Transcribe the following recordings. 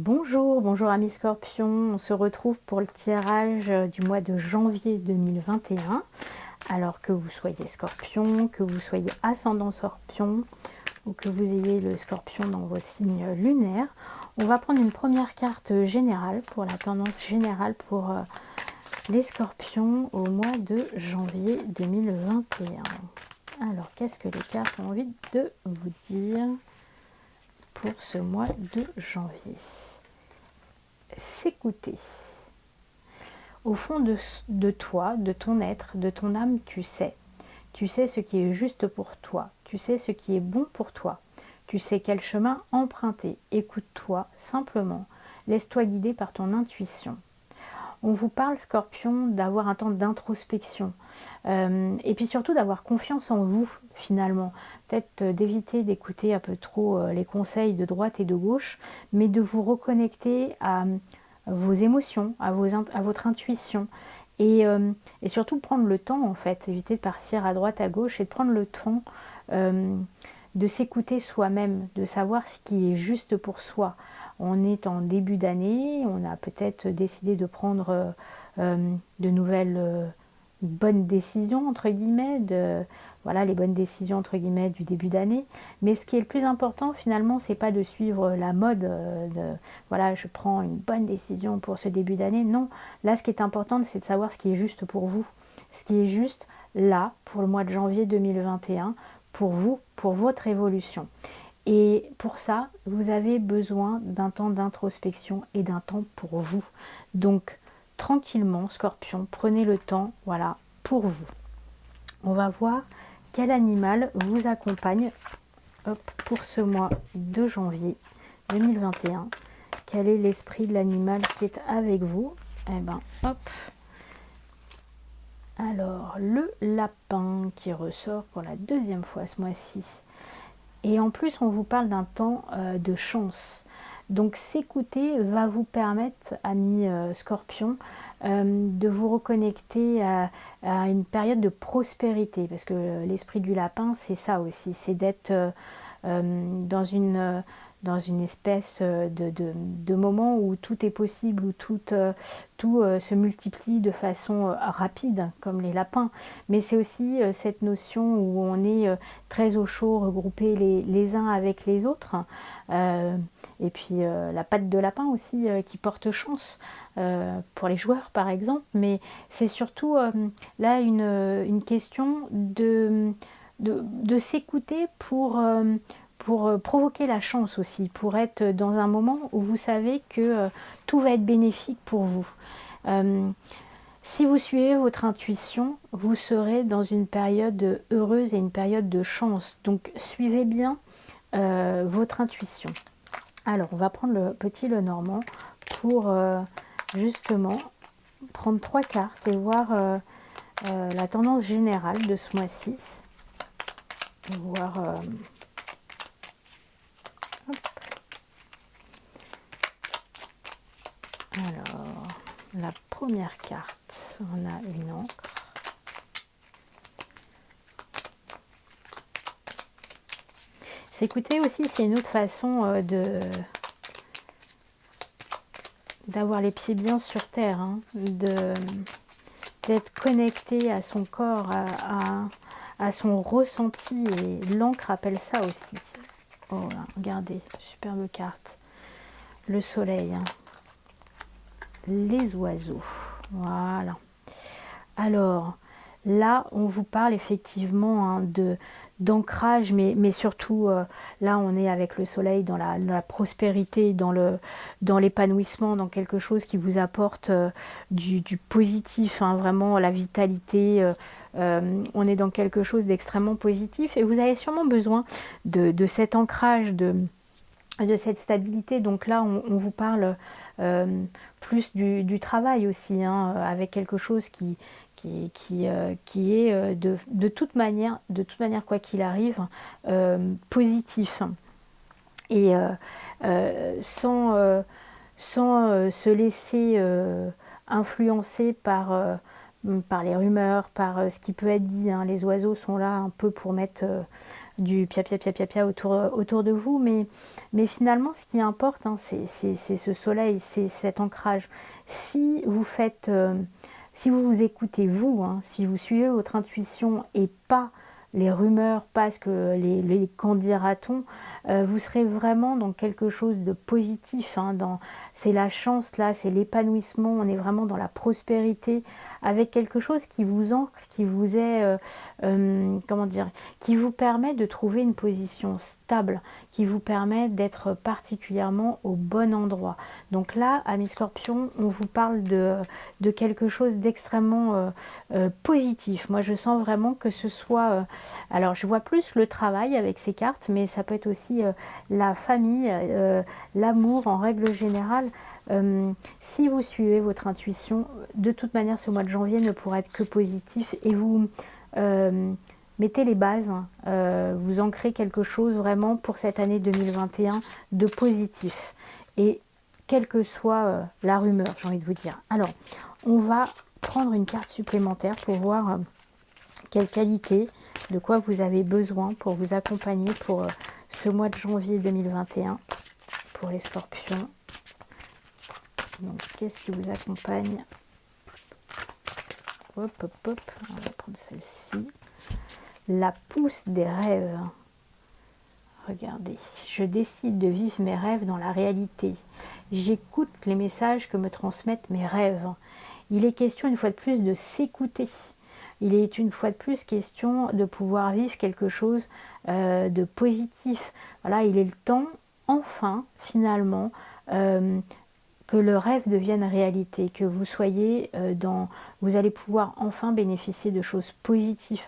Bonjour, bonjour amis scorpions, on se retrouve pour le tirage du mois de janvier 2021. Alors que vous soyez scorpion, que vous soyez ascendant scorpion ou que vous ayez le scorpion dans votre signe lunaire, on va prendre une première carte générale pour la tendance générale pour les scorpions au mois de janvier 2021. Alors qu'est-ce que les cartes ont envie de vous dire pour ce mois de janvier? S'écouter. Au fond de toi, de ton être, de ton âme, tu sais. Tu sais ce qui est juste pour toi. Tu sais ce qui est bon pour toi. Tu sais quel chemin emprunter. Écoute-toi simplement. Laisse-toi guider par ton intuition. On vous parle, Scorpion, d'avoir un temps d'introspection. Et puis surtout d'avoir confiance en vous, finalement. Peut-être d'éviter d'écouter un peu trop les conseils de droite et de gauche, mais de vous reconnecter à vos émotions, à votre intuition. Et surtout prendre le temps, en fait, éviter de partir à droite, à gauche, et de prendre le temps de s'écouter soi-même, de savoir ce qui est juste pour soi. On est en début d'année, on a peut-être décidé de prendre de nouvelles bonnes décisions, entre guillemets, voilà, les bonnes décisions, entre guillemets, du début d'année. Mais ce qui est le plus important, finalement, c'est pas de suivre la mode, voilà, je prends une bonne décision pour ce début d'année. Non, là, ce qui est important, c'est de savoir ce qui est juste pour vous. Ce qui est juste, là, pour le mois de janvier 2021, pour vous, pour votre évolution. Et pour ça, vous avez besoin d'un temps d'introspection et d'un temps pour vous. Donc, tranquillement, Scorpion, prenez le temps, voilà, pour vous. On va voir quel animal vous accompagne pour ce mois de janvier 2021. Quel est l'esprit de l'animal qui est avec vous? Eh ben, hop. Alors, le lapin qui ressort pour la deuxième fois ce mois-ci. Et en plus, on vous parle d'un temps de chance. Donc s'écouter va vous permettre, amis scorpions, de vous reconnecter à une période de prospérité. Parce que l'esprit du lapin, c'est ça aussi, c'est d'être dans une espèce de moment où tout est possible, où tout se multiplie de façon rapide, comme les lapins. Mais c'est aussi cette notion où on est très au chaud, regroupés les uns avec les autres. Et puis la patte de lapin aussi qui porte chance pour les joueurs, par exemple. Mais c'est surtout là une question de s'écouter pour provoquer la chance aussi, pour être dans un moment où vous savez que tout va être bénéfique pour vous. Si vous suivez votre intuition, vous serez dans une période heureuse et une période de chance. Donc suivez bien votre intuition. Alors on va prendre le petit Lenormand pour justement prendre 3 cartes et voir la tendance générale de ce mois-ci. Voir alors, la première carte, on a une encre. S'écouter aussi, c'est une autre façon d'avoir les pieds bien sur terre, hein, d'être connecté à son corps, à son ressenti. Et l'encre appelle ça aussi. Oh là, regardez, superbe carte. Le soleil, hein. Les oiseaux, voilà. Alors là on vous parle effectivement hein, d'ancrage, mais surtout là on est avec le soleil dans la prospérité, dans l'épanouissement, dans quelque chose qui vous apporte du positif, hein, vraiment la vitalité. On est dans quelque chose d'extrêmement positif et vous avez sûrement besoin de cet ancrage, de cette stabilité. Donc là on vous parle plus du travail aussi, hein, avec quelque chose qui est de toute manière quoi qu'il arrive positif et sans se laisser influencer par les rumeurs, par ce qui peut être dit, hein. Les oiseaux sont là un peu pour mettre du pia pia pia pia pia autour de vous, mais finalement ce qui importe, hein, c'est ce soleil, c'est cet ancrage. Si vous faites, si vous vous écoutez vous, hein, si vous suivez votre intuition et pas les rumeurs, pas ce que les qu'en dira-t-on, vous serez vraiment dans quelque chose de positif, hein, c'est la chance là, c'est l'épanouissement, on est vraiment dans la prospérité, avec quelque chose qui vous ancre, qui vous est, comment dire, qui vous permet de trouver une position stable, qui vous permet d'être particulièrement au bon endroit. Donc là, amis Scorpion, on vous parle de quelque chose d'extrêmement positif. Moi, je sens vraiment que ce soit... alors, je vois plus le travail avec ces cartes, mais ça peut être aussi la famille, l'amour en règle générale. Si vous suivez votre intuition, de toute manière, ce mois de janvier ne pourra être que positif et vous... mettez les bases, vous ancrez quelque chose vraiment pour cette année 2021 de positif. Et quelle que soit la rumeur, j'ai envie de vous dire. Alors, on va prendre une carte supplémentaire pour voir quelle qualité, de quoi vous avez besoin pour vous accompagner pour ce mois de janvier 2021 pour les Scorpions. Donc, qu'est-ce qui vous accompagne? Hop, hop, hop, on va prendre celle-ci. La pousse des rêves. Regardez, je décide de vivre mes rêves dans la réalité. J'écoute les messages que me transmettent mes rêves. Il est question une fois de plus de s'écouter. Il est une fois de plus question de pouvoir vivre quelque chose de positif. Voilà, il est le temps, enfin, finalement, que le rêve devienne réalité, que vous soyez vous allez pouvoir enfin bénéficier de choses positives.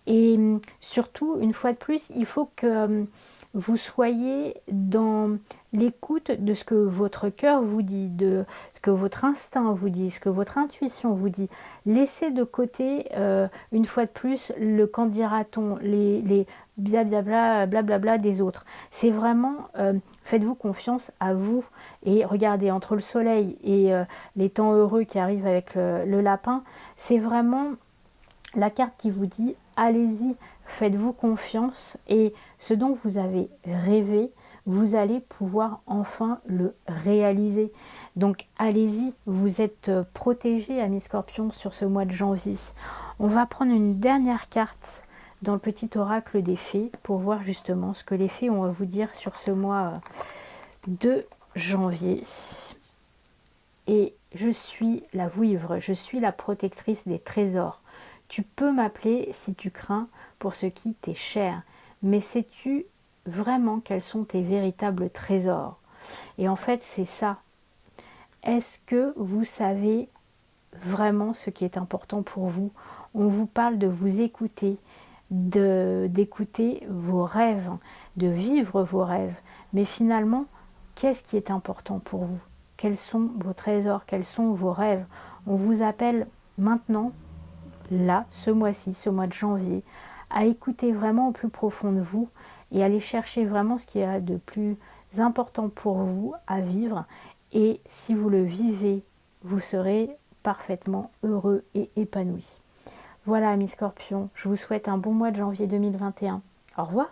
Et surtout, une fois de plus, il faut que vous soyez dans l'écoute de ce que votre cœur vous dit, de ce que votre instinct vous dit, ce que votre intuition vous dit. Laissez de côté, une fois de plus, le qu'en dira-t-on, les blablabla blablabla des autres. C'est vraiment, faites-vous confiance à vous. Et regardez, entre le soleil et les temps heureux qui arrivent avec le lapin, c'est vraiment la carte qui vous dit allez-y, faites-vous confiance et ce dont vous avez rêvé, vous allez pouvoir enfin le réaliser. Donc allez-y, vous êtes protégés, amis Scorpions, sur ce mois de janvier. On va prendre une dernière carte dans le petit oracle des fées pour voir justement ce que les fées ont à vous dire sur ce mois de janvier. Et je suis la vouivre, je suis la protectrice des trésors. Tu peux m'appeler si tu crains pour ce qui t'est cher, mais sais-tu vraiment quels sont tes véritables trésors? Et en fait, c'est ça. Est-ce que vous savez vraiment ce qui est important pour vous? On vous parle de vous écouter, d'écouter vos rêves, de vivre vos rêves. Mais finalement, qu'est-ce qui est important pour vous? Quels sont vos trésors? Quels sont vos rêves? On vous appelle maintenant, là, ce mois-ci, ce mois de janvier, à écouter vraiment au plus profond de vous et aller chercher vraiment ce qui est de plus important pour vous à vivre. Et si vous le vivez, vous serez parfaitement heureux et épanoui. Voilà, amis Scorpions, je vous souhaite un bon mois de janvier 2021. Au revoir.